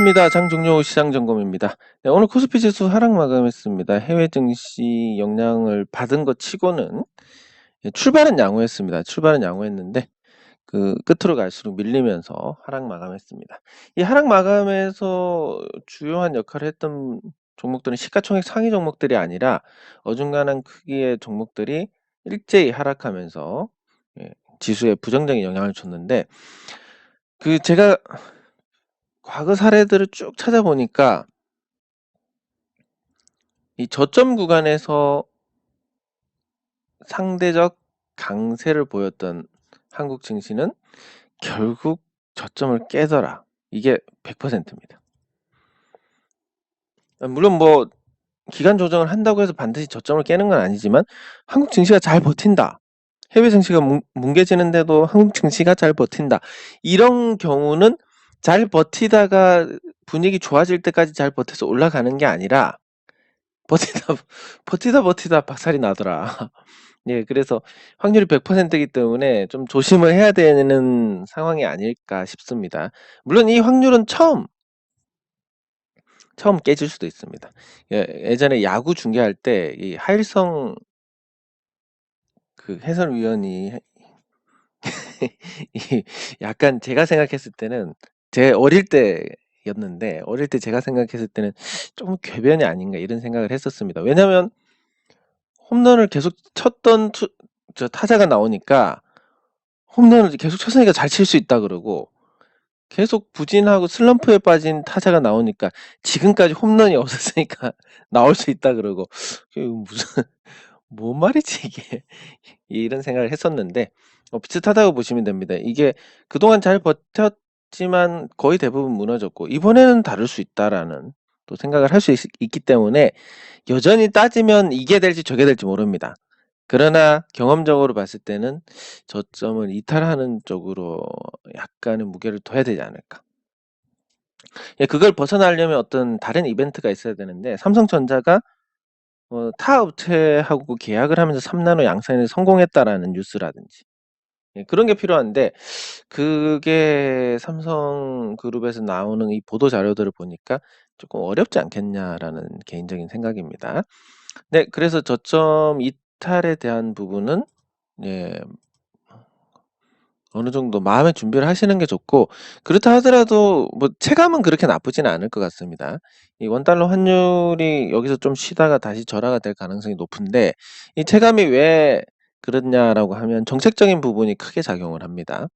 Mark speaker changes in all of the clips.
Speaker 1: 반갑습니다. 장종료 시장점검입니다. 네, 오늘 코스피 지수 하락 마감했습니다. 해외 증시 영향을 받은 것 치고는 출발은 양호했습니다. 출발은 양호했는데 그 끝으로 갈수록 밀리면서 하락 마감했습니다. 이 하락 마감에서 주요한 역할을 했던 종목들은 시가총액 상위 종목들이 아니라 어중간한 크기의 종목들이 일제히 하락하면서 지수에 부정적인 영향을 줬는데 제가 과거 사례들을 쭉 찾아보니까 이 저점 구간에서 상대적 강세를 보였던 한국 증시는 결국 저점을 깨더라. 이게 100%입니다. 물론 뭐 기간 조정을 한다고 해서 반드시 저점을 깨는 건 아니지만 한국 증시가 잘 버틴다. 해외 증시가 뭉개지는데도 한국 증시가 잘 버틴다. 이런 경우는 잘 버티다가 분위기 좋아질 때까지 잘 버텨서 올라가는 게 아니라 버티다 박살이 나더라. 예, 그래서 확률이 100%이기 때문에 좀 조심을 해야 되는 상황이 아닐까 싶습니다. 물론 이 확률은 처음 깨질 수도 있습니다. 예전에 야구 중계할 때 이 하일성 그 해설위원이 약간 제가 생각했을 때는 제 어릴 때였는데 어릴 때 제가 생각했을 때는 좀 궤변이 아닌가 이런 생각을 했었습니다. 왜냐면 홈런을 계속 쳤던 타자가 나오니까 홈런을 계속 쳤으니까 잘 칠 수 있다 그러고 계속 부진하고 슬럼프에 빠진 타자가 나오니까 지금까지 홈런이 없었으니까 나올 수 있다 그러고 무슨 뭔 말이지 이게 이런 생각을 했었는데 비슷하다고 보시면 됩니다. 이게 그동안 잘 버텼지만 거의 대부분 무너졌고 이번에는 다를 수 있다라는 또 생각을 할 수 있기 때문에 여전히 따지면 이게 될지 저게 될지 모릅니다. 그러나 경험적으로 봤을 때는 저점을 이탈하는 쪽으로 약간의 무게를 둬야 되지 않을까. 그걸 벗어나려면 어떤 다른 이벤트가 있어야 되는데 삼성전자가 타 업체하고 계약을 하면서 3나노 양산에 성공했다라는 뉴스라든지 그런 게 필요한데 그게 삼성그룹에서 나오는 이 보도 자료들을 보니까 조금 어렵지 않겠냐라는 개인적인 생각입니다. 네, 그래서 저점 이탈에 대한 부분은 예, 어느 정도 마음의 준비를 하시는 게 좋고 그렇다 하더라도 뭐 체감은 그렇게 나쁘지는 않을 것 같습니다. 이 원달러 환율이 여기서 좀 쉬다가 다시 절하가 될 가능성이 높은데 이 체감이 왜 그렇냐라고 하면 정책적인 부분이 크게 작용을 합니다.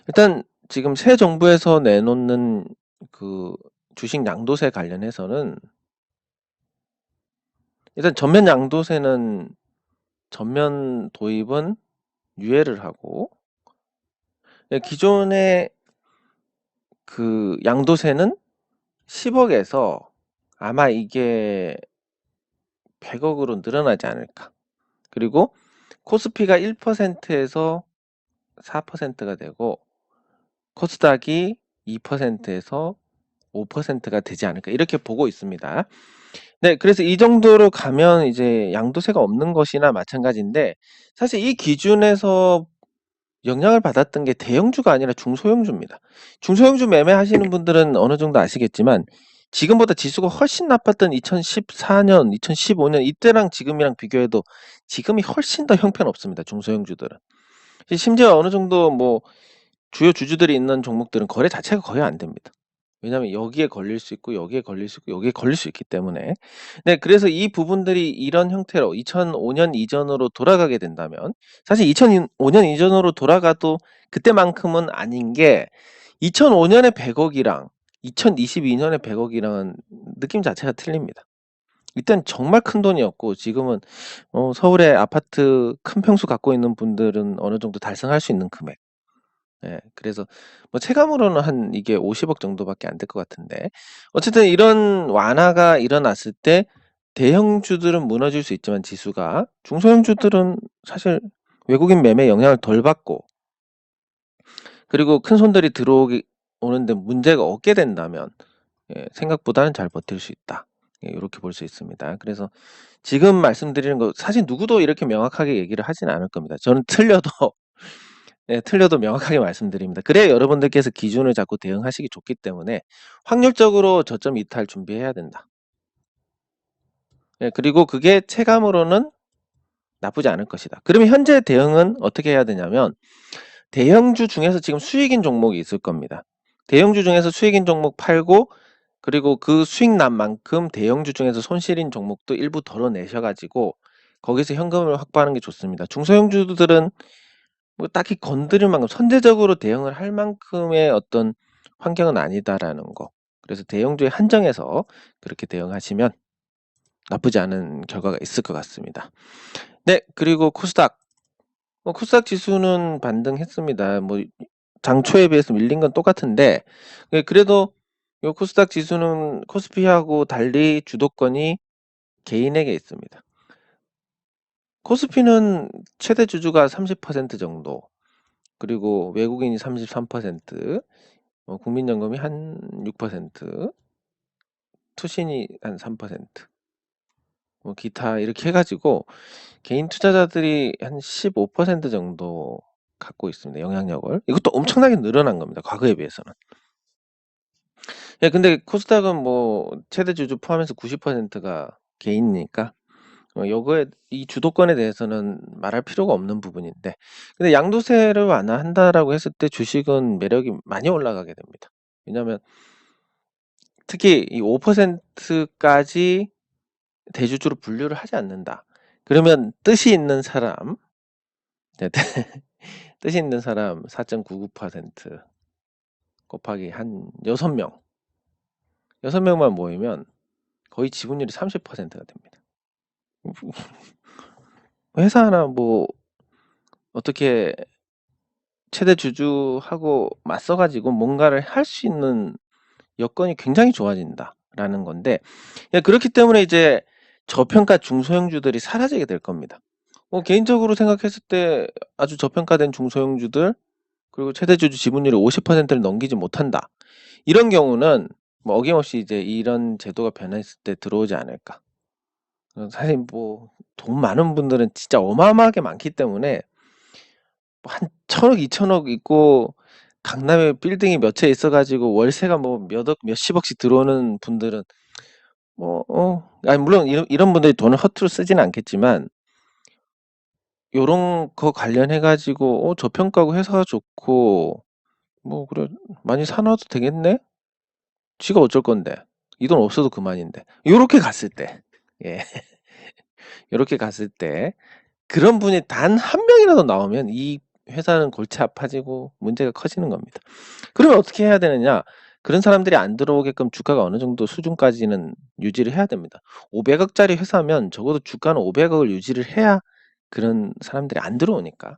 Speaker 1: 일단 지금 새 정부에서 내놓는 그 주식 양도세 관련해서는 일단 전면 양도세는 전면 도입은 유예를 하고 기존의 그 양도세는 10억에서 아마 이게 100억으로 늘어나지 않을까. 그리고 코스피가 1%에서 4%가 되고 코스닥이 2%에서 5%가 되지 않을까 이렇게 보고 있습니다. 네, 그래서 이 정도로 가면 이제 양도세가 없는 것이나 마찬가지인데 사실 이 기준에서 영향을 받았던 게 대형주가 아니라 중소형주입니다. 중소형주 매매하시는 분들은 어느 정도 아시겠지만 지금보다 지수가 훨씬 나빴던 2014년, 2015년 이때랑 지금이랑 비교해도 지금이 훨씬 더 형편없습니다. 중소형주들은. 심지어 어느 정도 뭐 주요 주주들이 있는 종목들은 거래 자체가 거의 안 됩니다. 왜냐하면 여기에 걸릴 수 있고 여기에 걸릴 수 있고 여기에 걸릴 수 있기 때문에 네, 그래서 이 부분들이 이런 형태로 2005년 이전으로 돌아가게 된다면 사실 2005년 이전으로 돌아가도 그때만큼은 아닌 게 2005년에 100억이랑 2022년에 100억이랑은 느낌 자체가 틀립니다. 이땐 정말 큰 돈이었고 지금은 서울에 아파트 큰 평수 갖고 있는 분들은 어느 정도 달성할 수 있는 금액. 예, 그래서 뭐 체감으로는 한 이게 50억 정도밖에 안 될 것 같은데 어쨌든 이런 완화가 일어났을 때 대형주들은 무너질 수 있지만 지수가 중소형주들은 사실 외국인 매매 영향을 덜 받고 그리고 큰 손들이 오는데 문제가 없게 된다면 생각보다는 잘 버틸 수 있다. 이렇게 볼 수 있습니다. 그래서 지금 말씀드리는 거 사실 누구도 이렇게 명확하게 얘기를 하진 않을 겁니다. 저는 틀려도 네, 틀려도 명확하게 말씀드립니다. 그래야 여러분들께서 기준을 잡고 대응하시기 좋기 때문에 확률적으로 저점 이탈 준비해야 된다. 네, 그리고 그게 체감으로는 나쁘지 않을 것이다. 그러면 현재 대응은 어떻게 해야 되냐면 대형주 중에서 지금 수익인 종목이 있을 겁니다. 대형주 중에서 수익인 종목 팔고 그리고 그 수익 난 만큼 대형주 중에서 손실인 종목도 일부 덜어내셔가지고 거기서 현금을 확보하는 게 좋습니다. 중소형주들은 뭐 딱히 건드릴 만큼 선제적으로 대응을 할 만큼의 어떤 환경은 아니다라는 거. 그래서 대형주에 한정해서 그렇게 대응하시면 나쁘지 않은 결과가 있을 것 같습니다. 네, 그리고 코스닥. 코스닥 지수는 반등했습니다. 뭐 장초에 비해서 밀린 건 똑같은데 그래도 요 코스닥 지수는 코스피하고 달리 주도권이 개인에게 있습니다. 코스피는 최대 주주가 30% 정도, 그리고 외국인이 33%, 국민연금이 한 6%, 투신이 한 3%, 뭐 기타 이렇게 해가지고 개인 투자자들이 한 15% 정도 갖고 있습니다. 영향력을. 이것도 엄청나게 늘어난 겁니다. 과거에 비해서는. 예, 근데 코스닥은 뭐 최대 주주 포함해서 90%가 개인이니까 요거에 이 주도권에 대해서는 말할 필요가 없는 부분인데, 근데 양도세를 완화한다라고 했을 때 주식은 매력이 많이 올라가게 됩니다. 왜냐하면 특히 이 5%까지 대주주로 분류를 하지 않는다. 그러면 뜻이 있는 사람, 네, 뜻이 있는 사람 4.99% 곱하기 한 6명, 6명만 모이면 거의 지분율이 30%가 됩니다. 회사 하나 뭐 어떻게 최대 주주하고 맞서가지고 뭔가를 할 수 있는 여건이 굉장히 좋아진다라는 건데, 그렇기 때문에 이제 저평가 중소형주들이 사라지게 될 겁니다. 개인적으로 생각했을 때 아주 저평가된 중소형주들, 그리고 최대 주주 지분율이 50%를 넘기지 못한다. 이런 경우는 뭐 어김없이 이제 이런 제도가 변했을 때 들어오지 않을까. 사실 뭐 돈 많은 분들은 진짜 어마어마하게 많기 때문에 한 1,000억, 2,000억 있고 강남에 빌딩이 몇 채 있어가지고 월세가 뭐 몇억, 몇십억씩 들어오는 분들은 뭐, 아니 물론 이런 분들이 돈을 허투루 쓰지는 않겠지만 요런 거 관련해가지고 저평가고 회사가 좋고 뭐 그래 많이 사놔도 되겠네? 지가 어쩔 건데 이 돈 없어도 그만인데 요렇게 갔을 때, 예, 요렇게 갔을 때 그런 분이 단 한 명이라도 나오면 이 회사는 골치 아파지고 문제가 커지는 겁니다. 그러면 어떻게 해야 되느냐? 그런 사람들이 안 들어오게끔 주가가 어느 정도 수준까지는 유지를 해야 됩니다. 500억짜리 회사면 적어도 주가는 500억을 유지를 해야 그런 사람들이 안 들어오니까.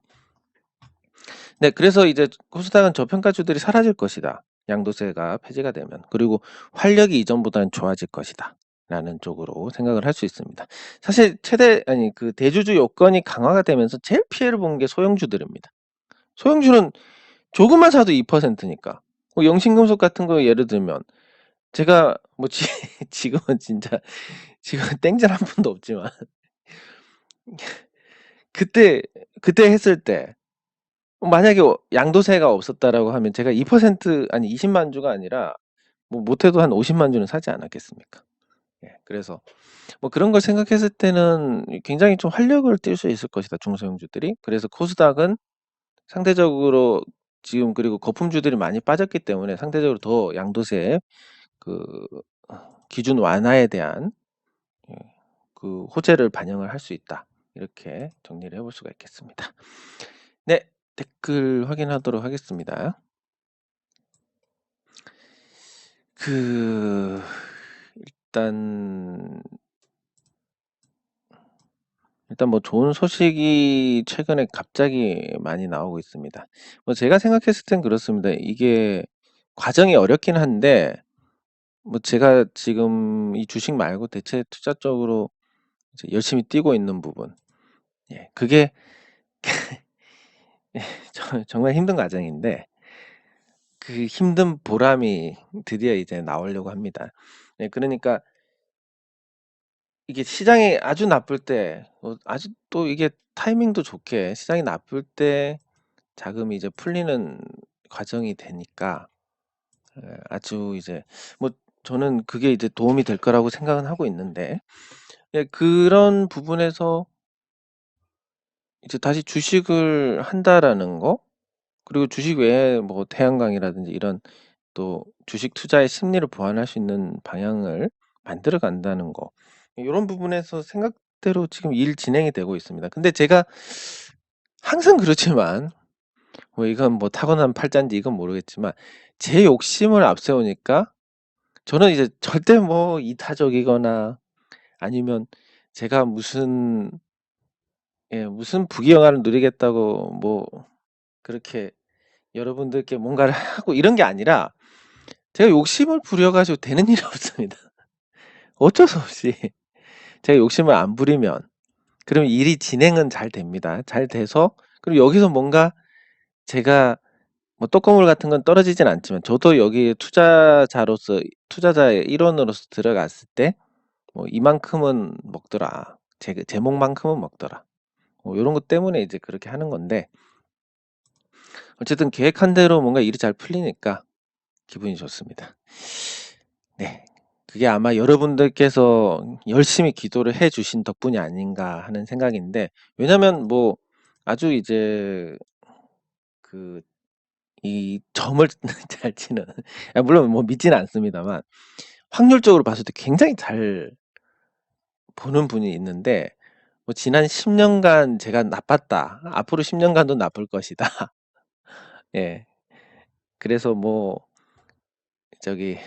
Speaker 1: 네, 그래서 이제 코스닥은 저평가주들이 사라질 것이다. 양도세가 폐지가 되면. 그리고 활력이 이전보다는 좋아질 것이다. 라는 쪽으로 생각을 할 수 있습니다. 사실 그 대주주 요건이 강화가 되면서 제일 피해를 본 게 소형주들입니다. 소형주는 조금만 사도 2%니까. 영신금속 같은 거 예를 들면 제가 뭐 지금은 진짜 지금 땡전 한 푼도 없지만 그때 했을 때 만약에 양도세가 없었다라고 하면 제가 2% 아니 20만 주가 아니라 뭐 못해도 한 50만 주는 사지 않았겠습니까? 예, 그래서 뭐 그런 걸 생각했을 때는 굉장히 좀 활력을 띨 수 있을 것이다, 중소형주들이. 그래서 코스닥은 상대적으로 지금, 그리고 거품주들이 많이 빠졌기 때문에 상대적으로 더 양도세 그 기준 완화에 대한 그 호재를 반영을 할 수 있다. 이렇게 정리를 해볼 수가 있겠습니다. 네, 댓글 확인하도록 하겠습니다. 일단 뭐 좋은 소식이 최근에 갑자기 많이 나오고 있습니다. 뭐 제가 생각했을 땐 그렇습니다. 이게 과정이 어렵긴 한데 뭐 제가 지금 이 주식 말고 대체 투자 쪽으로 이제 열심히 뛰고 있는 부분, 예, 그게 정말 힘든 과정인데 그 힘든 보람이 드디어 이제 나오려고 합니다. 예, 그러니까 이게 시장이 아주 나쁠 때, 아주 또 이게 타이밍도 좋게 시장이 나쁠 때 자금이 이제 풀리는 과정이 되니까 아주 이제 뭐 저는 그게 이제 도움이 될 거라고 생각은 하고 있는데 그런 부분에서 이제 다시 주식을 한다라는 거 그리고 주식 외에 뭐 태양광이라든지 이런 또 주식 투자의 심리를 보완할 수 있는 방향을 만들어 간다는 거 요런 부분에서 생각대로 지금 일 진행이 되고 있습니다. 근데 제가 항상 그렇지만 뭐 이건 뭐 타고난 팔자인지 이건 모르겠지만 제 욕심을 앞세우니까 저는 이제 절대 뭐 이타적이거나 아니면 제가 무슨 부귀영화를 누리겠다고 뭐 그렇게 여러분들께 뭔가를 하고 이런 게 아니라 제가 욕심을 부려가지고 되는 일이 없습니다. 어쩔 수 없이 제가 욕심을 안 부리면 그러면 일이 진행은 잘 됩니다. 잘 돼서 그리고 여기서 뭔가 제가 뭐 떡고물 같은 건 떨어지진 않지만 저도 여기 투자자의 일원으로서 들어갔을 때 뭐 이만큼은 먹더라. 제목만큼은 먹더라. 뭐 요런 것 때문에 이제 그렇게 하는 건데 어쨌든 계획한 대로 뭔가 일이 잘 풀리니까 기분이 좋습니다. 네. 그게 아마 여러분들께서 열심히 기도를 해 주신 덕분이 아닌가 하는 생각인데 왜냐면 뭐 아주 이제 이 점을 잘 치는 물론 뭐 믿지는 않습니다만 확률적으로 봤을 때 굉장히 잘 보는 분이 있는데 뭐 지난 10년간 제가 나빴다. 앞으로 10년간도 나쁠 것이다. 예. 그래서 뭐 저기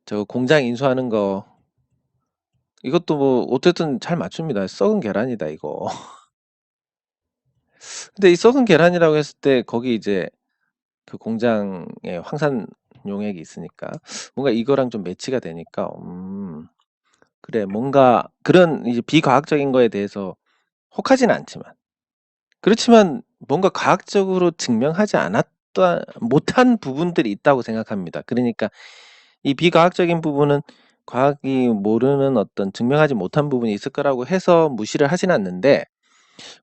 Speaker 1: 저 공장 인수하는 거 이것도 뭐 어쨌든 잘 맞춥니다. 썩은 계란이다 이거. 근데 이 썩은 계란이라고 했을 때 거기 이제 그 공장에 황산 용액이 있으니까 뭔가 이거랑 좀 매치가 되니까 그래 뭔가 그런 이제 비과학적인 거에 대해서 혹하지는 않지만 그렇지만 뭔가 과학적으로 증명하지 않았다 못한 부분들이 있다고 생각합니다. 그러니까 이 비과학적인 부분은 과학이 모르는 어떤 증명하지 못한 부분이 있을 거라고 해서 무시를 하진 않는데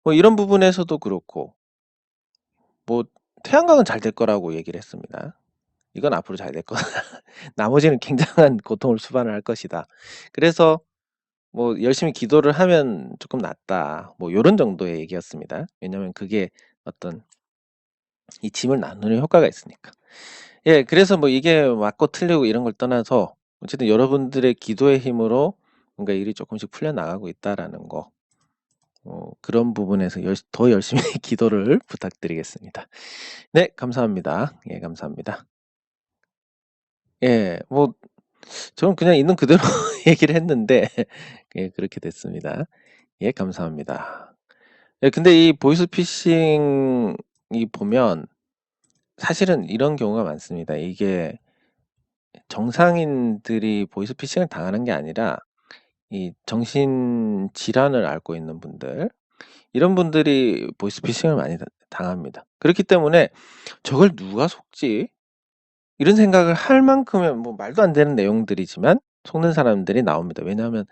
Speaker 1: 뭐 이런 부분에서도 그렇고 뭐 태양광은 잘 될 거라고 얘기를 했습니다. 이건 앞으로 잘 될 거다. 나머지는 굉장한 고통을 수반을 할 것이다. 그래서 뭐 열심히 기도를 하면 조금 낫다. 뭐 요런 정도의 얘기였습니다. 왜냐면 그게 어떤 이 짐을 나누는 효과가 있으니까. 예, 그래서 뭐 이게 맞고 틀리고 이런 걸 떠나서 어쨌든 여러분들의 기도의 힘으로 뭔가 일이 조금씩 풀려나가고 있다라는 거. 그런 부분에서 더 열심히 기도를 부탁드리겠습니다. 네, 감사합니다. 예, 감사합니다. 예, 뭐 저는 그냥 있는 그대로 얘기를 했는데 예, 그렇게 됐습니다. 예, 감사합니다. 예, 근데 이 보이스피싱이 보면 사실은 이런 경우가 많습니다. 이게 정상인들이 보이스피싱을 당하는 게 아니라 이 정신질환을 앓고 있는 분들 이런 분들이 보이스피싱을 많이 당합니다. 그렇기 때문에 '저걸 누가 속지?' 이런 생각을 할 만큼의 뭐 말도 안 되는 내용들이지만 속는 사람들이 나옵니다. 왜냐하면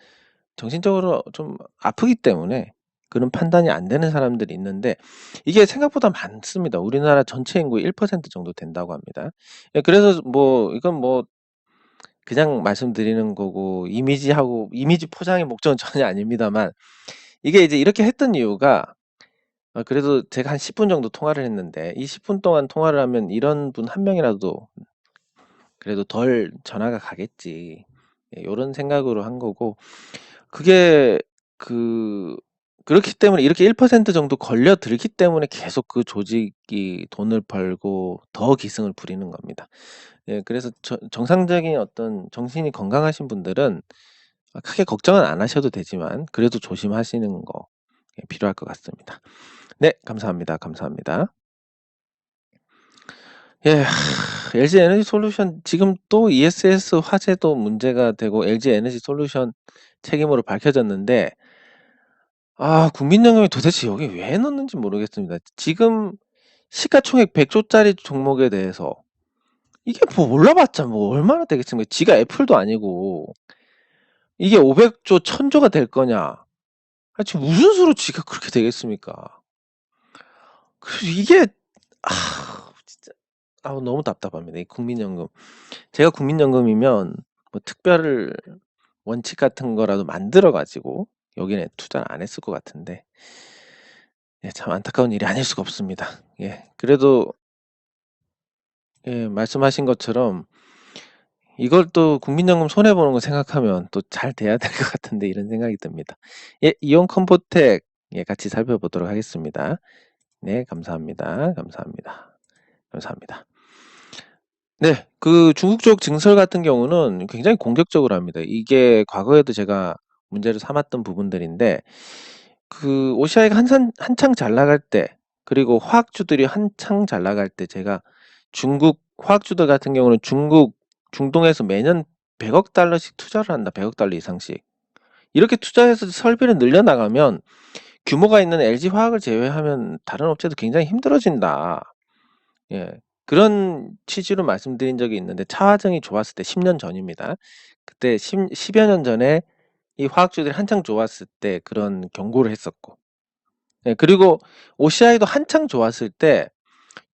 Speaker 1: 정신적으로 좀 아프기 때문에 그런 판단이 안 되는 사람들이 있는데 이게 생각보다 많습니다. 우리나라 전체 인구의 1% 정도 된다고 합니다. 예, 그래서 뭐 이건 뭐 그냥 말씀드리는 거고 이미지 포장의 목적은 전혀 아닙니다만 이게 이제 이렇게 했던 이유가 그래도 제가 한 10분 정도 통화를 했는데 이 10분 동안 통화를 하면 이런 분 한 명이라도 그래도 덜 전화가 가겠지. 예, 요런 생각으로 한 거고 그게 그 그렇기 때문에 이렇게 1% 정도 걸려들기 때문에 계속 그 조직이 돈을 벌고 더 기승을 부리는 겁니다. 예, 그래서 정상적인 어떤 정신이 건강하신 분들은 크게 걱정은 안 하셔도 되지만 그래도 조심하시는 거 필요할 것 같습니다. 네, 감사합니다. 감사합니다. 예, LG 에너지 솔루션 지금 또 ESS 화재도 문제가 되고 LG 에너지 솔루션 책임으로 밝혀졌는데 국민연금이 도대체 여기 왜 넣는지 모르겠습니다. 지금 시가총액 100조짜리 종목에 대해서 이게 뭐 올라봤자 뭐 얼마나 되겠습니까? 지가 애플도 아니고 이게 500조, 1000조가 될 거냐? 지금 무슨 수로 지가 그렇게 되겠습니까? 그래서 이게 진짜 너무 답답합니다. 이 국민연금. 제가 국민연금이면 뭐 특별 원칙 같은 거라도 만들어 가지고 여기에 투자를 안 했을 것 같은데 예, 참 안타까운 일이 아닐 수가 없습니다. 예. 그래도 예, 말씀하신 것처럼 이걸 또 국민연금 손해 보는 거 생각하면 또 잘 돼야 될 것 같은데 이런 생각이 듭니다. 예, 이온 컴포텍 예, 같이 살펴보도록 하겠습니다. 네, 감사합니다. 감사합니다. 감사합니다. 네. 그 중국 쪽 증설 같은 경우는 굉장히 공격적으로 합니다. 이게 과거에도 제가 문제를 삼았던 부분들인데 그 OCI가 한창 잘 나갈 때 그리고 화학주들이 한창 잘 나갈 때 제가 중국 화학주들 같은 경우는 중동에서 매년 100억 달러씩 투자를 한다. 100억 달러 이상씩. 이렇게 투자해서 설비를 늘려나가면 규모가 있는 LG화학을 제외하면 다른 업체도 굉장히 힘들어진다. 예. 그런 취지로 말씀드린 적이 있는데 차화정이 좋았을 때 10년 전입니다. 그때 10여 년 전에 이 화학주들이 한창 좋았을 때 그런 경고를 했었고 예, 그리고 OCI도 한창 좋았을 때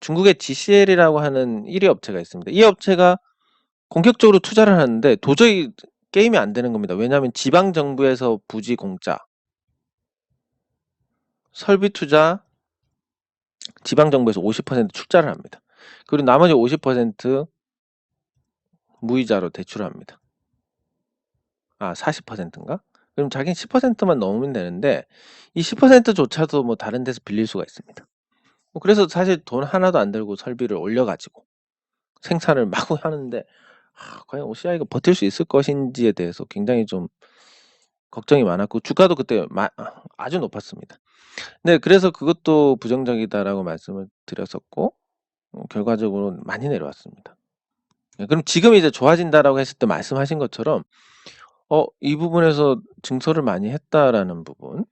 Speaker 1: 중국의 GCL이라고 하는 1위 업체가 있습니다. 이 업체가 공격적으로 투자를 하는데 도저히 게임이 안 되는 겁니다. 왜냐하면 지방 정부에서 부지 공짜, 설비 투자 지방 정부에서 50% 출자를 합니다. 그리고 나머지 50% 무이자로 대출을 합니다. 40%인가? 그럼 자기는 10%만 넣으면 되는데 이 10%조차도 뭐 다른 데서 빌릴 수가 있습니다. 그래서 사실 돈 하나도 안 들고 설비를 올려가지고 생산을 마구 하는데 과연 OCI가 버틸 수 있을 것인지에 대해서 굉장히 좀 걱정이 많았고 주가도 그때 아주 높았습니다. 네, 그래서 그것도 부정적이다라고 말씀을 드렸었고 결과적으로 많이 내려왔습니다. 네, 그럼 지금 이제 좋아진다라고 했을 때 말씀하신 것처럼 이 부분에서 증설을 많이 했다라는 부분.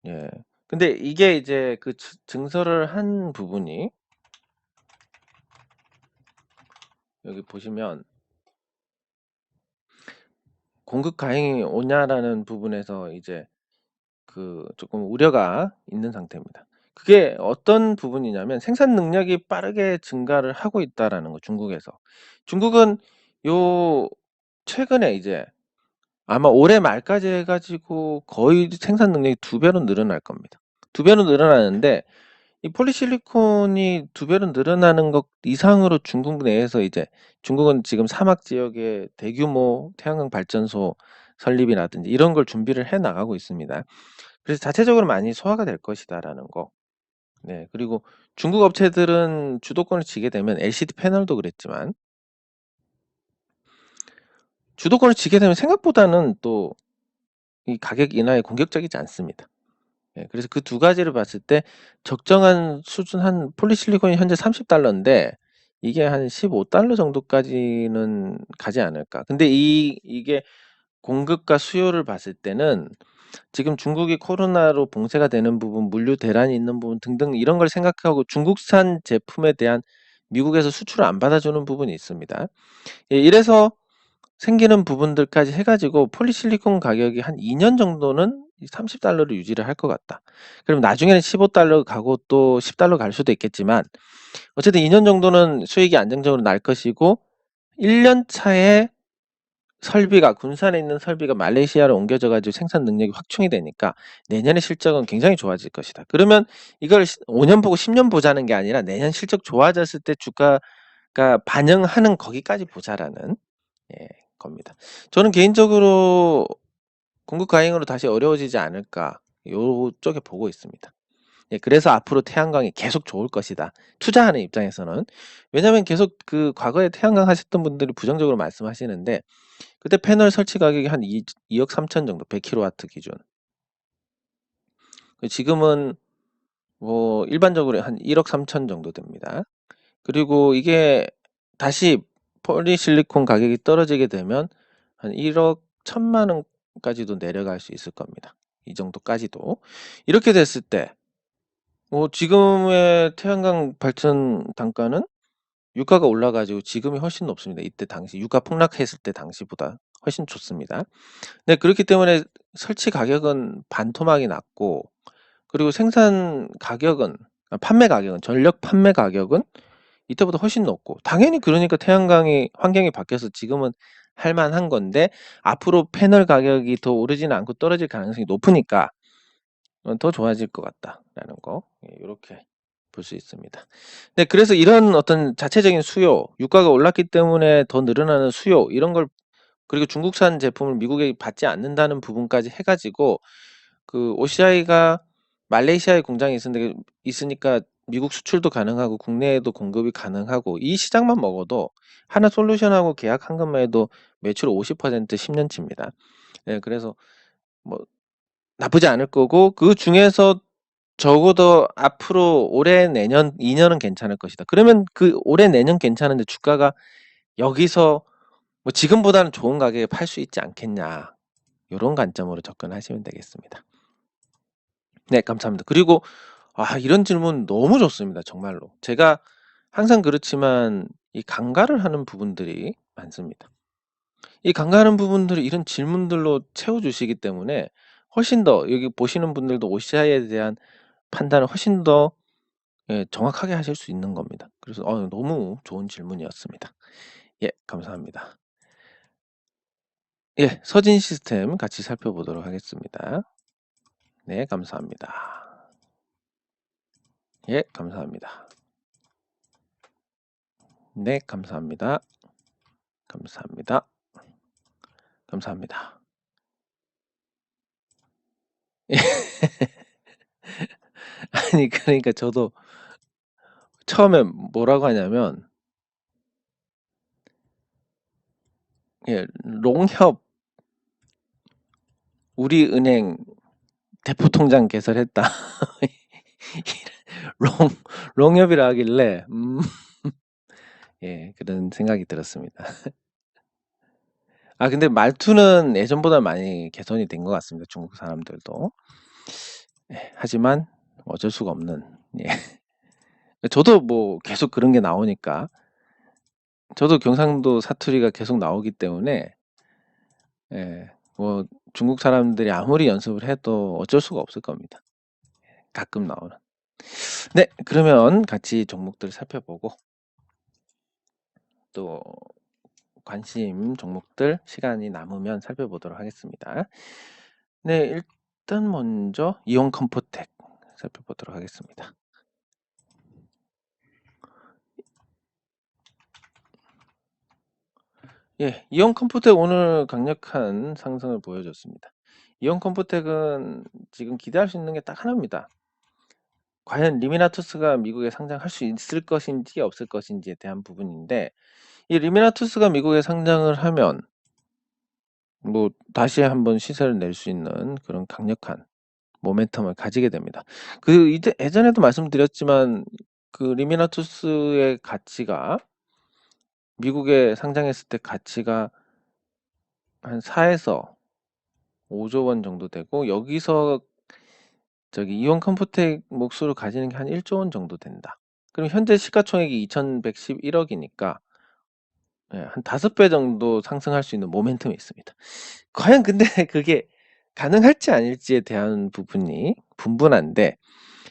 Speaker 1: 예. 근데 이게 이제 그 증설을 한 부분이 여기 보시면 공급 과잉이 오냐라는 부분에서 이제 그 조금 우려가 있는 상태입니다. 그게 어떤 부분이냐면 생산 능력이 빠르게 증가를 하고 있다라는 거, 중국에서. 중국은 요 최근에 이제 아마 올해 말까지 해가지고 거의 생산 능력이 2배로 늘어날 겁니다. 2배로 늘어나는데 이 폴리실리콘이 2배로 늘어나는 것 이상으로 중국 내에서 이제 중국은 지금 사막 지역에 대규모 태양광 발전소 설립이라든지 이런 걸 준비를 해 나가고 있습니다. 그래서 자체적으로 많이 소화가 될 것이다라는 거. 네, 그리고 중국 업체들은 주도권을 쥐게 되면 LCD 패널도 그랬지만 주도권을 쥐게 되면 생각보다는 또 이 가격 인하에 공격적이지 않습니다. 예, 그래서 그 두 가지를 봤을 때 적정한 수준 한 폴리실리콘이 현재 30달러인데 이게 한 15달러 정도까지는 가지 않을까. 근데 이게 공급과 수요를 봤을 때는 지금 중국이 코로나로 봉쇄가 되는 부분, 물류 대란이 있는 부분 등등 이런 걸 생각하고 중국산 제품에 대한 미국에서 수출을 안 받아주는 부분이 있습니다. 예, 이래서 생기는 부분들까지 해가지고 폴리실리콘 가격이 한 2년 정도는 30달러를 유지를 할 것 같다. 그럼 나중에는 15달러 가고 또 10달러 갈 수도 있겠지만 어쨌든 2년 정도는 수익이 안정적으로 날 것이고 1년 차에 설비가 군산에 있는 설비가 말레이시아로 옮겨져 가지고 생산 능력이 확충이 되니까 내년의 실적은 굉장히 좋아질 것이다. 그러면 이걸 5년 보고 10년 보자는 게 아니라 내년 실적 좋아졌을 때 주가가 반영하는 거기까지 보자라는 예, 겁니다. 저는 개인적으로 공급 과잉으로 다시 어려워지지 않을까 요쪽에 보고 있습니다. 예, 그래서 앞으로 태양광이 계속 좋을 것이다. 투자하는 입장에서는. 왜냐면 계속 그 과거에 태양광 하셨던 분들이 부정적으로 말씀하시는데 그때 패널 설치 가격이 한 2억 3천 정도 100kW 기준. 지금은 뭐 일반적으로 한 1억 3천 정도 됩니다. 그리고 이게 다시 폴리실리콘 가격이 떨어지게 되면 한 1억 1천만 원까지도 내려갈 수 있을 겁니다. 이 정도까지도. 이렇게 됐을 때 지금의 태양광 발전 단가는 유가가 올라가지고 지금이 훨씬 높습니다. 이때 당시 유가 폭락했을 때 당시보다 훨씬 좋습니다. 네, 그렇기 때문에 설치 가격은 반토막이 났고 그리고 생산 가격은 판매 가격은 전력 판매 가격은 이때보다 훨씬 높고 당연히 그러니까 태양광이 환경이 바뀌어서 지금은 할 만한 건데 앞으로 패널 가격이 더 오르지는 않고 떨어질 가능성이 높으니까 더 좋아질 것 같다라는 거 요렇게 볼 수 있습니다. 네, 그래서 이런 어떤 자체적인 수요, 유가가 올랐기 때문에 더 늘어나는 수요 이런 걸 그리고 중국산 제품을 미국에 받지 않는다는 부분까지 해 가지고 그 OCI가 말레이시아에 공장이 있으니까 미국 수출도 가능하고 국내에도 공급이 가능하고 이 시장만 먹어도 하나솔루션하고 계약한 것만 해도 매출 50% 10년치입니다. 네, 그래서 뭐 나쁘지 않을 거고 그중에서 적어도 앞으로 올해 내년 2년은 괜찮을 것이다. 그러면 그 올해 내년 괜찮은데 주가가 여기서 뭐 지금보다는 좋은 가격에 팔 수 있지 않겠냐. 요런 관점으로 접근하시면 되겠습니다. 네, 감사합니다. 그리고 이런 질문 너무 좋습니다. 정말로. 제가 항상 그렇지만 이 간과를 하는 부분들이 많습니다. 이 간과하는 부분들을 이런 질문들로 채워주시기 때문에 훨씬 더 여기 보시는 분들도 OCI에 대한 판단을 훨씬 더 정확하게 하실 수 있는 겁니다. 그래서 너무 좋은 질문이었습니다. 예, 감사합니다. 예, 서진 시스템 같이 살펴보도록 하겠습니다. 네, 감사합니다. 예, 감사합니다. 네, 감사합니다. 감사합니다. 감사합니다. 아니 그러니까 저도 처음에 뭐라고 하냐면 롱협 우리은행 대포통장 개설했다. 롱협이라 하길래 예, 그런 생각이 들었습니다. 근데 말투는 예전보다 많이 개선이 된 것 같습니다. 중국 사람들도. 예, 하지만 어쩔 수가 없는. 예. 저도 뭐 계속 그런 게 나오니까 저도 경상도 사투리가 계속 나오기 때문에 예, 뭐 중국 사람들이 아무리 연습을 해도 어쩔 수가 없을 겁니다. 가끔 나오는. 네, 그러면 같이 종목들 살펴보고 또 관심 종목들 시간이 남으면 살펴보도록 하겠습니다. 네, 일단 먼저 이온 컴포텍 살펴보도록 하겠습니다. 예, 이온 컴포텍 오늘 강력한 상승을 보여줬습니다. 이온 컴포텍은 지금 기대할 수 있는 게 딱 하나입니다. 과연 리미나투스가 미국에 상장할 수 있을 것인지 없을 것인지에 대한 부분인데 이 리미나투스가 미국에 상장을 하면 뭐 다시 한번 시세를 낼 수 있는 그런 강력한 모멘텀을 가지게 됩니다. 이제 예전에도 말씀드렸지만 그 리미나투스의 가치가 미국에 상장했을 때 가치가 한 4에서 5조 원 정도 되고 여기서 저기 이온 컴포텍 몫으로 가지는 게 한 1조 원 정도 된다. 그럼 현재 시가총액이 2111억이니까 한 5배 정도 상승할 수 있는 모멘텀이 있습니다. 과연 근데 그게 가능할지 아닐지에 대한 부분이 분분한데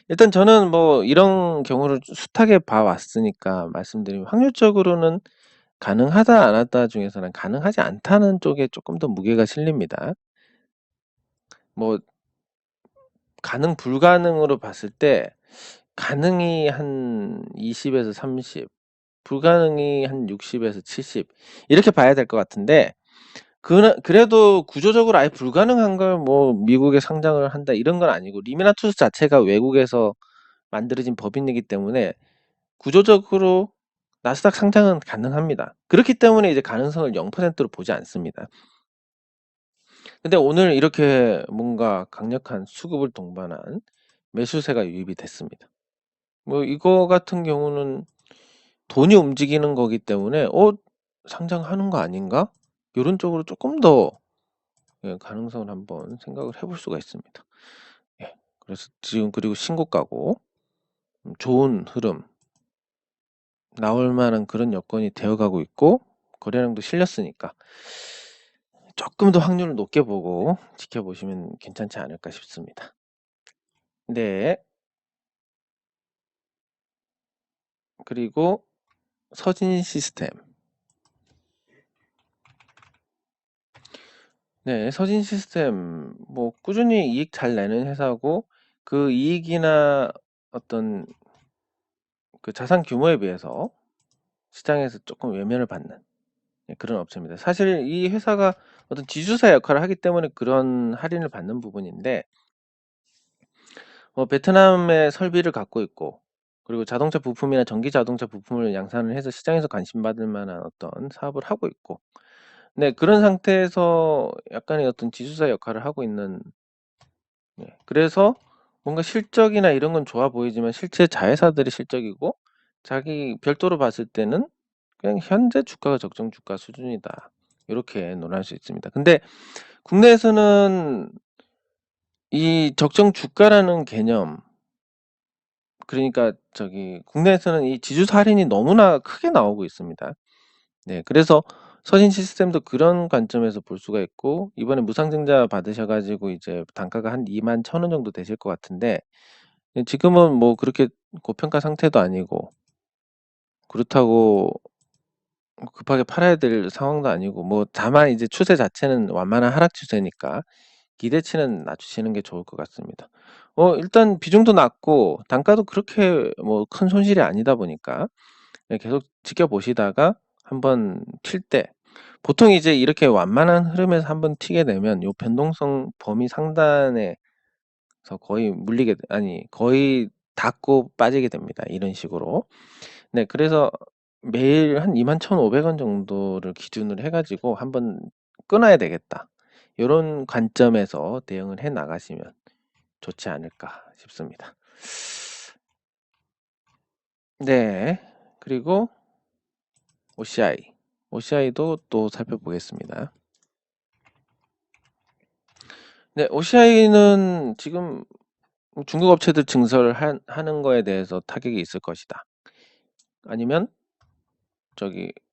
Speaker 1: 일단 저는 뭐 이런 경우를 숱하게 봐왔으니까 말씀드리면 확률적으로는 가능하다 안 하다 중에서는 가능하지 않다는 쪽에 조금 더 무게가 실립니다. 뭐 가능 불가능으로 봤을 때 가능이 한 20에서 30, 불가능이 한 60에서 70 이렇게 봐야 될 것 같은데 그래도 구조적으로 아예 불가능한 걸 뭐 미국에 상장을 한다 이런 건 아니고 리미나투스 자체가 외국에서 만들어진 법인이기 때문에 구조적으로 나스닥 상장은 가능합니다. 그렇기 때문에 이제 가능성을 0%로 보지 않습니다. 근데 오늘 이렇게 뭔가 강력한 수급을 동반한 매수세가 유입이 됐습니다. 뭐 이거 같은 경우는 돈이 움직이는 거기 때문에 상장하는 거 아닌가? 이런 쪽으로 조금 더 가능성을 한번 생각을 해볼 수가 있습니다. 예, 그래서 지금 그리고 신고가고 좋은 흐름 나올 만한 그런 여건이 되어가고 있고 거래량도 실렸으니까 조금 더 확률을 높게 보고 지켜보시면 괜찮지 않을까 싶습니다. 네. 그리고 서진 시스템. 네, 서진 시스템 뭐 꾸준히 이익 잘 내는 회사고 그 이익이나 어떤 그 자산 규모에 비해서 시장에서 조금 외면을 받는 그런 업체입니다. 사실 이 회사가 어떤 지주사 역할을 하기 때문에 그런 할인을 받는 부분인데 베트남의 설비를 갖고 있고 그리고 자동차 부품이나 전기 자동차 부품을 양산을 해서 시장에서 관심받을 만한 어떤 사업을 하고 있고 네, 그런 상태에서 약간의 어떤 지주사 역할을 하고 있는 그래서 뭔가 실적이나 이런 건 좋아 보이지만 실제 자회사들의 실적이고 자기 별도로 봤을 때는 그냥 현재 주가가 적정 주가 수준이다. 이렇게 논할 수 있습니다. 근데 국내에서는 이 적정 주가라는 개념 그러니까 국내에서는 이 지주사 할인이 너무나 크게 나오고 있습니다. 네, 그래서 서진 시스템도 그런 관점에서 볼 수가 있고 이번에 무상증자 받으셔가지고 이제 단가가 한 21,000원 정도 되실 것 같은데 지금은 뭐 그렇게 고평가 상태도 아니고 그렇다고 급하게 팔아야 될 상황도 아니고 뭐 다만 이제 추세 자체는 완만한 하락 추세니까 기대치는 낮추시는 게 좋을 것 같습니다. 일단 비중도 낮고 단가도 그렇게 뭐 큰 손실이 아니다 보니까 계속 지켜보시다가 한번 튈 때 보통 이제 이렇게 완만한 흐름에서 한번 튀게 되면 요 변동성 범위 상단에서 거의 물리게 아니 거의 닫고 빠지게 됩니다. 이런 식으로. 네, 그래서 매일 한 21,500원 정도를 기준으로 해가지고 한번 끊어야 되겠다. 이런 관점에서 대응을 해 나가시면 좋지 않을까 싶습니다. 네, 그리고 OCI도 또 살펴보겠습니다. 네, OCI는 지금 중국 업체들 증설을 하는 거에 대해서 타격이 있을 것이다. 아니면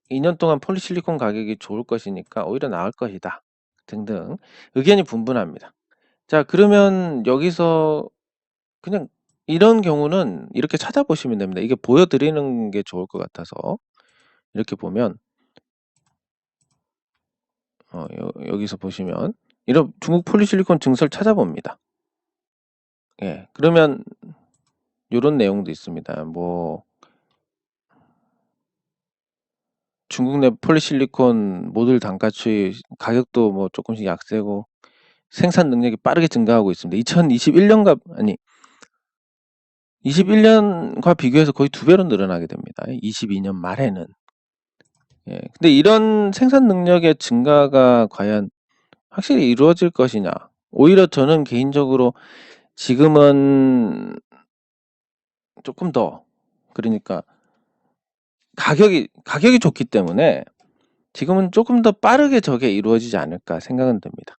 Speaker 1: 2년 동안 폴리실리콘 가격이 좋을 것이니까 오히려 나을 것이다. 등등 의견이 분분합니다. 자, 그러면 여기서 그냥 이런 경우는 이렇게 찾아보시면 됩니다. 이게 보여드리는 게 좋을 것 같아서 이렇게 보면 여기서 보시면 이런 중국 폴리실리콘 증설 찾아봅니다. 예, 그러면 이런 내용도 있습니다. 뭐 중국 내 폴리실리콘 모듈 단가 추이 가격도 뭐 조금씩 약세고 생산 능력이 빠르게 증가하고 있습니다. 21년과 비교해서 거의 2배로 늘어나게 됩니다. 22년 말에는. 예, 근데 이런 생산 능력의 증가가 과연 확실히 이루어질 것이냐? 오히려 저는 개인적으로 지금은 조금 더 그러니까 가격이 좋기 때문에 지금은 조금 더 빠르게 저게 이루어지지 않을까 생각은 듭니다.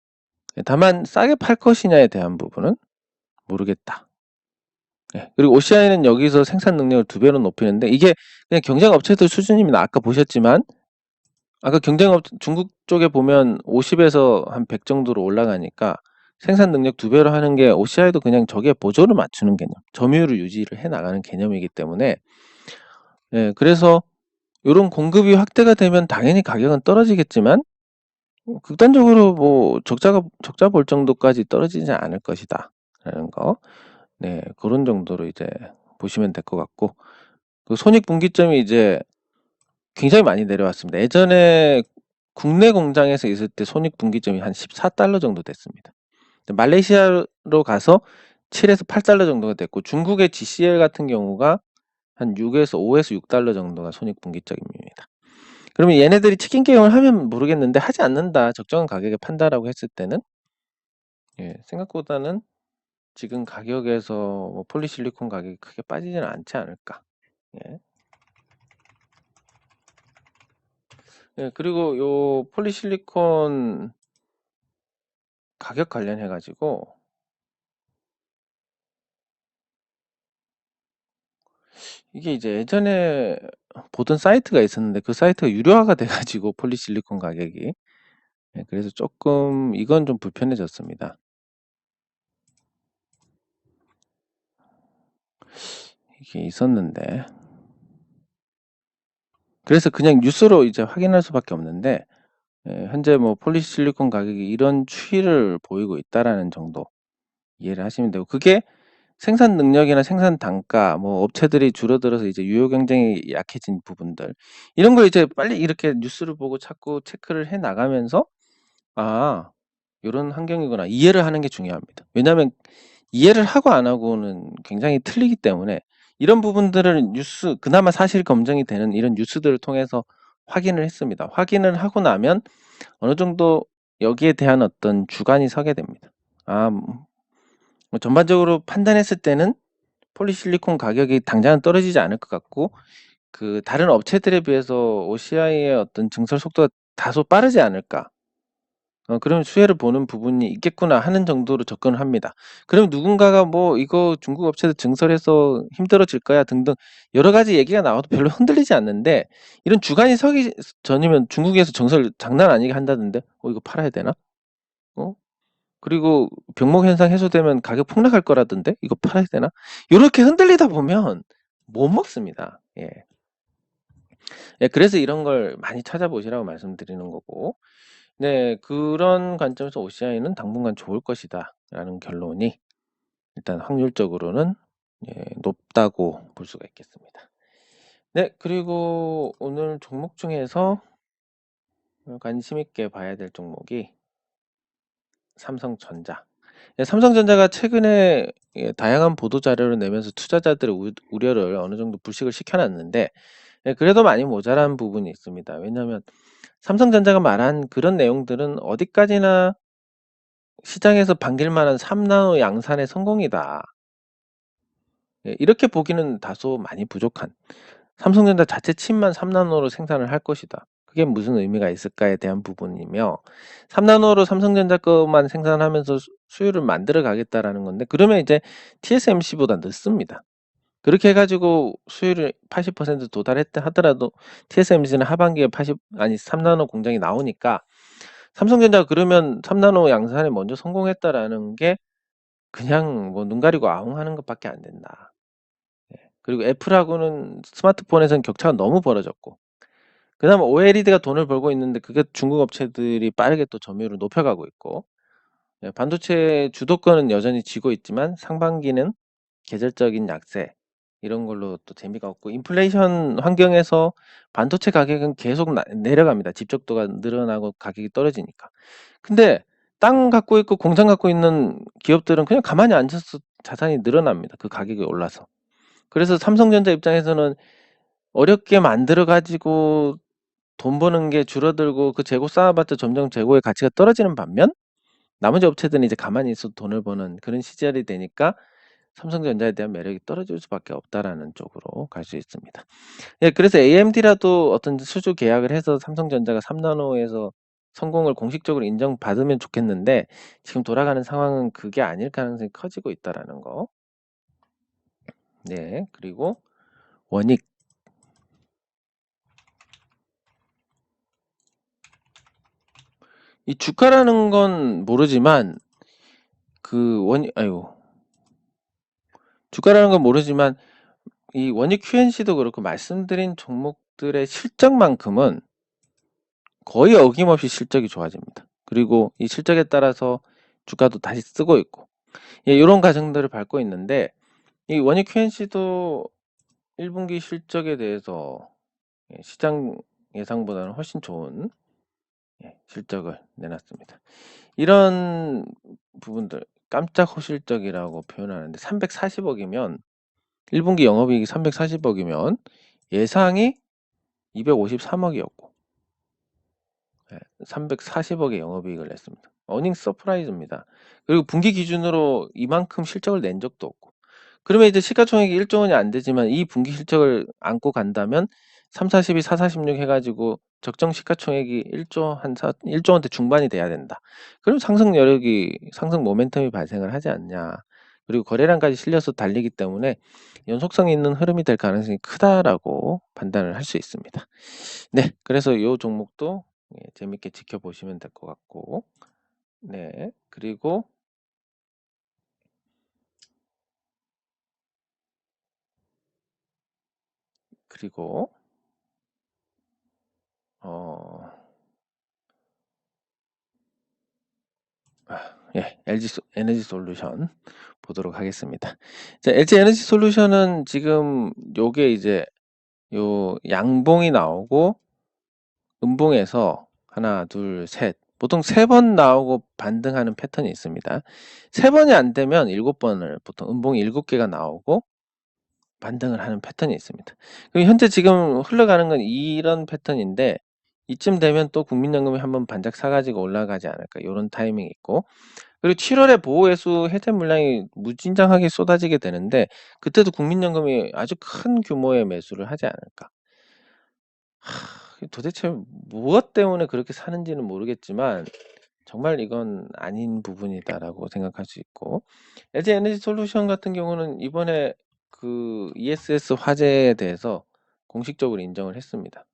Speaker 1: 다만 싸게 팔 것이냐에 대한 부분은 모르겠다. 예, 그리고 OCI는 여기서 생산 능력을 2배로 높이는데 이게 그냥 경쟁 업체들 수준입니다. 아까 보셨지만 아까 중국 쪽에 보면 50에서 한 100 정도로 올라가니까 생산 능력 2배로 하는 게 OCI도 그냥 저게 보조를 맞추는 개념, 점유율을 유지를 해 나가는 개념이기 때문에 예, 그래서 이런 공급이 확대가 되면 당연히 가격은 떨어지겠지만 극단적으로 뭐 적자 볼 정도까지 떨어지지 않을 것이다 라는 거, 네, 그런 정도로 이제 보시면 될 것 같고 그 손익분기점이 이제 굉장히 많이 내려왔습니다. 예전에 국내 공장에서 있을 때 손익분기점이 한 14달러 정도 됐습니다. 말레이시아로 가서 7에서 8달러 정도가 됐고 중국의 GCL 같은 경우가 한 6에서 5에서 6달러 정도가 손익분기점입니다. 그러면 얘네들이 치킨 게임을 하면 모르겠는데 하지 않는다. 적정한 가격에 판다라고 했을 때는 생각보다는 지금 가격에서 뭐 폴리실리콘 가격이 크게 빠지지는 않지 않을까. 예. 예, 그리고 요 폴리실리콘 가격 관련해 가지고 이게 이제 예전에 보던 사이트가 있었는데 그 사이트가 유료화가 돼 가지고 폴리실리콘 가격이 그래서 조금 이건 좀 불편해졌습니다. 이게 있었는데 그래서 그냥 뉴스로 이제 확인할 수밖에 없는데 현재 뭐 폴리실리콘 가격이 이런 추이를 보이고 있다라는 정도 이해를 하시면 되고, 그게 생산 능력이나 생산 단가, 뭐 업체들이 줄어들어서 이제 유효 경쟁이 약해진 부분들, 이런 걸 이제 빨리 이렇게 뉴스를 보고 자꾸 체크를 해 나가면서 아, 요런 환경이구나 이해를 하는 게 중요합니다. 왜냐하면 이해를 하고 안 하고는 굉장히 틀리기 때문에 이런 부분들을 뉴스, 그나마 사실 검증이 되는 이런 뉴스들을 통해서 확인을 했습니다. 확인을 하고 나면 어느 정도 여기에 대한 어떤 주관이 서게 됩니다. 뭐 전반적으로 판단했을 때는 폴리실리콘 가격이 당장은 떨어지지 않을 것 같고, 그 다른 업체들에 비해서 OCI의 어떤 증설 속도가 다소 빠르지 않을까. 그러면 수혜를 보는 부분이 있겠구나 하는 정도로 접근을 합니다. 그럼 누군가가 뭐 이거 중국 업체들 증설해서 힘들어질 거야 등등 여러 가지 얘기가 나와도 별로 흔들리지 않는데, 이런 주관이 서기 전이면 중국에서 증설 장난 아니게 한다던데 이거 팔아야 되나? 어? 그리고 병목 현상 해소되면 가격 폭락할 거라던데 이거 팔아야 되나? 요렇게 흔들리다 보면 못 먹습니다. 예. 예, 그래서 이런 걸 많이 찾아보시라고 말씀드리는 거고, 네, 그런 관점에서 OCI는 당분간 좋을 것이다라는 결론이 일단 확률적으로는 높다고 볼 수가 있겠습니다. 네, 그리고 오늘 종목 중에서 관심 있게 봐야 될 종목이 삼성전자. 삼성전자가 최근에 다양한 보도 자료를 내면서 투자자들의 우려를 어느 정도 불식을 시켜놨는데, 그래도 많이 모자란 부분이 있습니다. 왜냐하면 삼성전자가 말한 그런 내용들은 어디까지나 시장에서 반길 만한 3나노 양산의 성공이다. 이렇게 보기는 다소 많이 부족한, 삼성전자 자체 칩만 3나노로 생산을 할 것이다. 그게 무슨 의미가 있을까에 대한 부분이며, 3나노로 삼성전자 것만 생산하면서 수율을 만들어 가겠다라는 건데, 그러면 이제 TSMC보다 늦습니다. 그렇게 해가지고 수율을 80% 도달했다 하더라도 TSMC는 하반기에 3나노 공장이 나오니까 삼성전자가 그러면 3나노 양산에 먼저 성공했다라는 게 그냥 뭐 눈 가리고 아웅하는 것밖에 안 된다. 그리고 애플하고는 스마트폰에서는 격차가 너무 벌어졌고, 그다음 OLED가 돈을 벌고 있는데 그게 중국 업체들이 빠르게 또 점유율을 높여가고 있고, 반도체 주도권은 여전히 쥐고 있지만 상반기는 계절적인 약세 이런 걸로 또 재미가 없고, 인플레이션 환경에서 반도체 가격은 계속 내려갑니다. 집적도가 늘어나고 가격이 떨어지니까. 근데 땅 갖고 있고 공장 갖고 있는 기업들은 그냥 가만히 앉아서 자산이 늘어납니다. 그 가격이 올라서. 그래서 삼성전자 입장에서는 어렵게 만들어 가지고 돈 버는 게 줄어들고 그 재고 쌓아봤자 점점 재고의 가치가 떨어지는 반면, 나머지 업체들은 이제 가만히 있어도 돈을 버는 그런 시절이 되니까 삼성전자에 대한 매력이 떨어질 수밖에 없다라는 쪽으로 갈 수 있습니다. 예, 그래서 AMD라도 어떤 수주 계약을 해서 삼성전자가 3나노에서 성공을 공식적으로 인정받으면 좋겠는데, 지금 돌아가는 상황은 그게 아닐 가능성이 커지고 있다라는 거. 네, 그리고 원익. 이 주가라는 건 모르지만 주가라는 건 모르지만 이 원익 QNC도 그렇고 말씀드린 종목들의 실적만큼은 거의 어김없이 실적이 좋아집니다. 그리고 이 실적에 따라서 주가도 다시 쓰고 있고, 이런 과정들을 밟고 있는데, 이 원익 QNC도 1분기 실적에 대해서 시장 예상보다는 훨씬 좋은 실적을 내놨습니다. 이런 부분들 깜짝 호실적이라고 표현하는데, 340억이면 1분기 영업이익이 340억이면 예상이 253억이었고 340억의 영업이익을 냈습니다. 어닝 서프라이즈입니다. 그리고 분기 기준으로 이만큼 실적을 낸 적도 없고, 그러면 이제 시가총액이 1조 원이 안 되지만 이 분기 실적을 안고 간다면 3, 42, 4, 46 해가지고 적정 시가총액이 1조 원대 중반이 돼야 된다. 그럼 상승 여력이, 상승 모멘텀이 발생을 하지 않냐. 그리고 거래량까지 실려서 달리기 때문에 연속성 있는 흐름이 될 가능성이 크다라고 판단을 할 수 있습니다. 네, 그래서 이 종목도 재밌게 지켜보시면 될 것 같고, 네, 그리고 예, LG 에너지 솔루션 보도록 하겠습니다. 자, LG 에너지 솔루션은 지금 요게 이제 요 양봉이 나오고 음봉에서 하나, 둘, 셋. 보통 3번 나오고 반등하는 패턴이 있습니다. 3번이 안 되면 7번을 보통 음봉이 7개가 나오고 반등을 하는 패턴이 있습니다. 그럼 현재 지금 흘러가는 건 이런 패턴인데 이쯤 되면 또 국민연금이 한번 반짝 사가지고 올라가지 않을까 요런 타이밍이 있고 그리고 7월에 보호회수 혜택 물량이 무진장하게 쏟아지게 되는데 그때도 국민연금이 아주 큰 규모의 매수를 하지 않을까. 도대체 무엇 때문에 그렇게 사는지는 모르겠지만 정말 이건 아닌 부분이다라고 생각할 수 있고 LG 에너지 솔루션 같은 경우는 이번에 그 ESS 화재에 대해서 공식적으로 인정을 했습니다.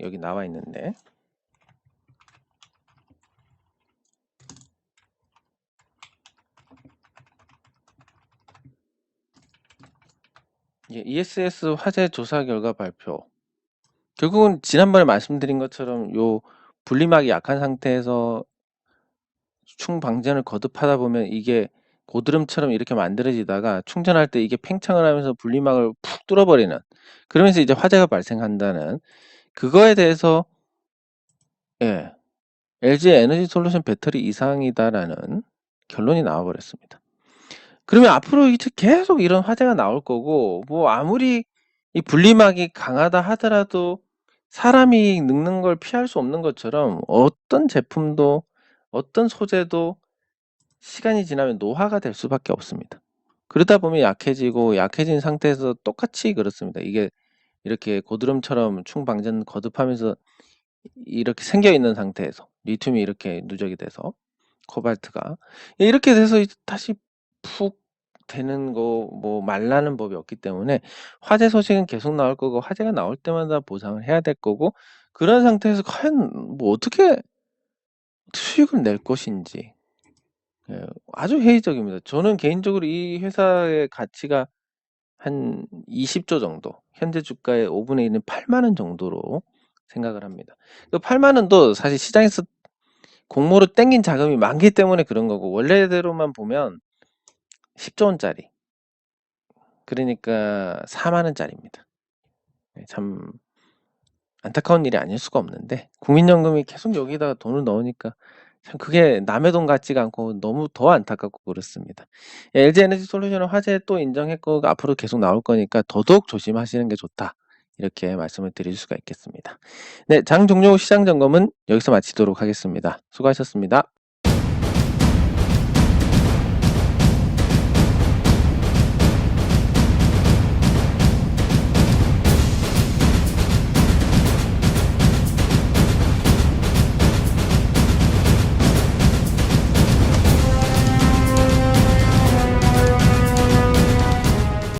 Speaker 1: 여기 나와 있는데 ESS 화재 조사 결과 발표. 결국은 지난번에 말씀드린 것처럼 요 분리막이 약한 상태에서 충방전을 거듭하다 보면 이게 고드름처럼 이렇게 만들어지다가 충전할 때 이게 팽창을 하면서 분리막을 푹 뚫어버리는 그러면서 이제 화재가 발생한다는 그거에 대해서 예, LG 에너지 솔루션 배터리 이상이다라는 결론이 나와버렸습니다. 그러면 앞으로 이제 계속 이런 화재가 나올 거고 뭐 아무리 이 분리막이 강하다 하더라도 사람이 늙는 걸 피할 수 없는 것처럼 어떤 제품도 어떤 소재도 시간이 지나면 노화가 될 수밖에 없습니다. 그러다 보면 약해지고 약해진 상태에서 똑같이 그렇습니다. 이게 이렇게 고드름처럼 충방전 거듭하면서 이렇게 생겨 있는 상태에서 리튬이 이렇게 누적이 돼서 코발트가 이렇게 돼서 다시 푹 되는 거 뭐 말라는 법이 없기 때문에 화재 소식은 계속 나올 거고 화재가 나올 때마다 보상을 해야 될 거고 그런 상태에서 과연 뭐 어떻게 수익을 낼 것인지 예, 아주 회의적입니다. 저는 개인적으로 이 회사의 가치가 한 20조 정도 현재 주가의 5분의 1은 8만 원 정도로 생각을 합니다. 그 8만 원도 사실 시장에서 공모로 땡긴 자금이 많기 때문에 그런 거고 원래대로만 보면 10조 원짜리 그러니까 4만 원짜리입니다. 참 안타까운 일이 아닐 수가 없는데 국민연금이 계속 여기다가 돈을 넣으니까 참 그게 남의 돈 같지가 않고 너무 더 안타깝고 그렇습니다. LG 에너지 솔루션은 화재 또 인정했고 앞으로 계속 나올 거니까 더더욱 조심하시는 게 좋다. 이렇게 말씀을 드릴 수가 있겠습니다. 네, 장 종료 후 시장 점검은 여기서 마치도록 하겠습니다. 수고하셨습니다.